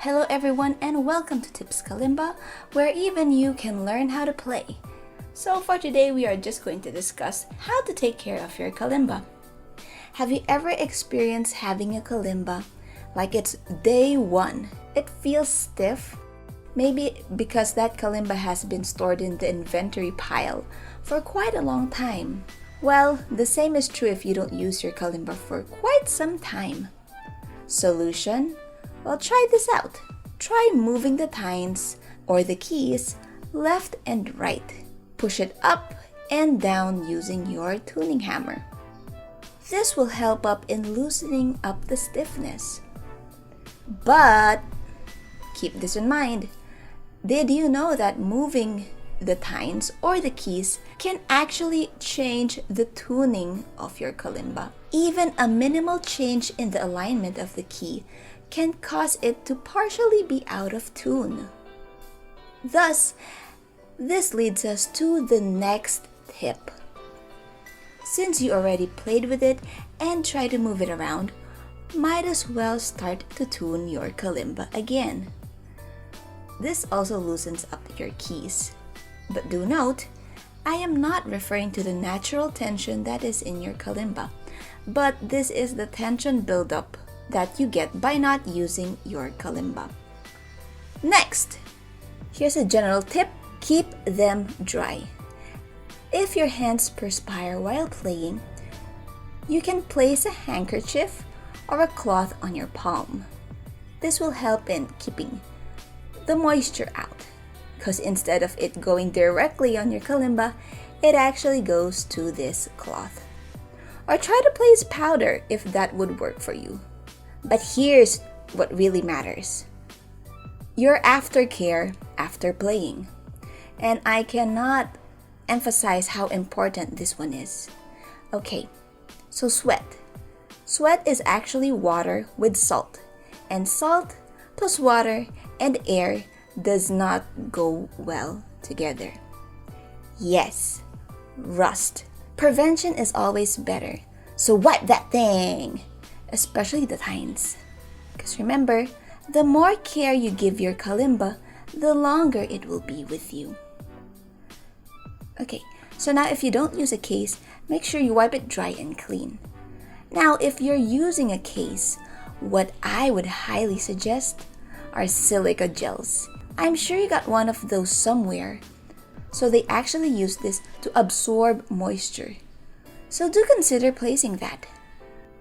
Hello everyone and welcome to Tips Kalimba, where even you can learn how to play. So for today we are just going to discuss how to take care of your kalimba. Have you ever experienced having a kalimba like it's day one? It feels stiff, maybe because that kalimba has been stored in the inventory pile for quite a long time. Well, the same is true if you don't use your kalimba for quite some time. Solution? Well, try this out. Try moving the tines or the keys left and right. Push it up and down using your tuning hammer. This will help up in loosening up the stiffness. But keep this in mind. Did you know that moving the tines or the keys can actually change the tuning of your kalimba? Even a minimal change in the alignment of the key can cause it to partially be out of tune. Thus, this leads us to the next tip. Since you already played with it and tried to move it around, might as well start to tune your kalimba again. This also loosens up your keys. But do note, I am not referring to the natural tension that is in your kalimba, but this is the tension buildup that you get by not using your kalimba. Next, here's a general tip: keep them dry. If your hands perspire while playing, you can place a handkerchief or a cloth on your palm. This will help in keeping the moisture out, because instead of it going directly on your kalimba, it actually goes to this cloth. Or try to place powder if that would work for you. But here's what really matters: your aftercare after playing. And I cannot emphasize how important this one is. Okay, so sweat. Sweat is actually water with salt. And salt plus water and air does not go well together. Yes, rust. Prevention is always better. So wipe that thing! Especially the tines. Because remember, the more care you give your kalimba, the longer it will be with you. Okay, so now if you don't use a case, make sure you wipe it dry and clean. Now, if you're using a case, what I would highly suggest are silica gels. I'm sure you got one of those somewhere. So they actually use this to absorb moisture. So do consider placing that.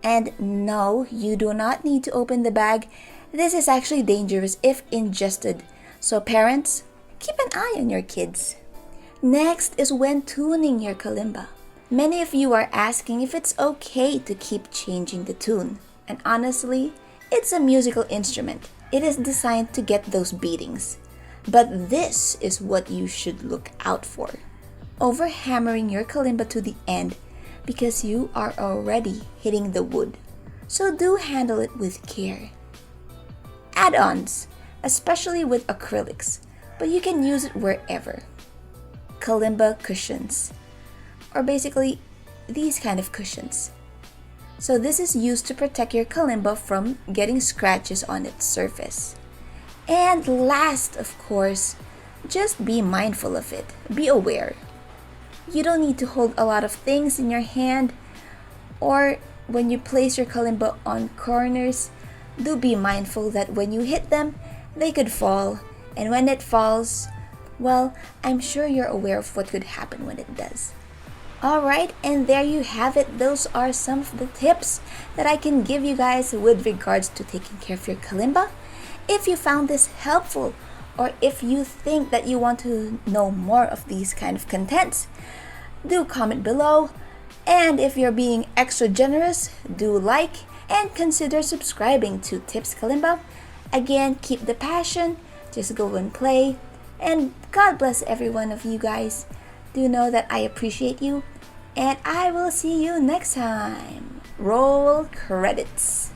And no, you do not need to open the bag. This is actually dangerous if ingested. So parents, keep an eye on your kids. Next is when tuning your kalimba. Many of you are asking if it's okay to keep changing the tune. And honestly, it's a musical instrument. It is designed to get those beatings. But this is what you should look out for: over hammering your kalimba to the end, because you are already hitting the wood. So do handle it with care. Add-ons, especially with acrylics, but you can use it wherever. Kalimba cushions, or basically these kind of cushions. So this is used to protect your kalimba from getting scratches on its surface. And last, of course, just be mindful of it. Be aware. You don't need to hold a lot of things in your hand, or when you place your kalimba on corners, do be mindful that when you hit them, they could fall. And when it falls, well, I'm sure you're aware of what could happen when it does. Alright, and there you have it. Those are some of the tips that I can give you guys with regards to taking care of your kalimba. If you found this helpful, or if you think that you want to know more of these kind of contents, do comment below. And if you're being extra generous, do like and consider subscribing to Tips Kalimba. Again, keep the passion, just go and play, and God bless every one of you guys. Do know that I appreciate you, and I will see you next time. Roll credits.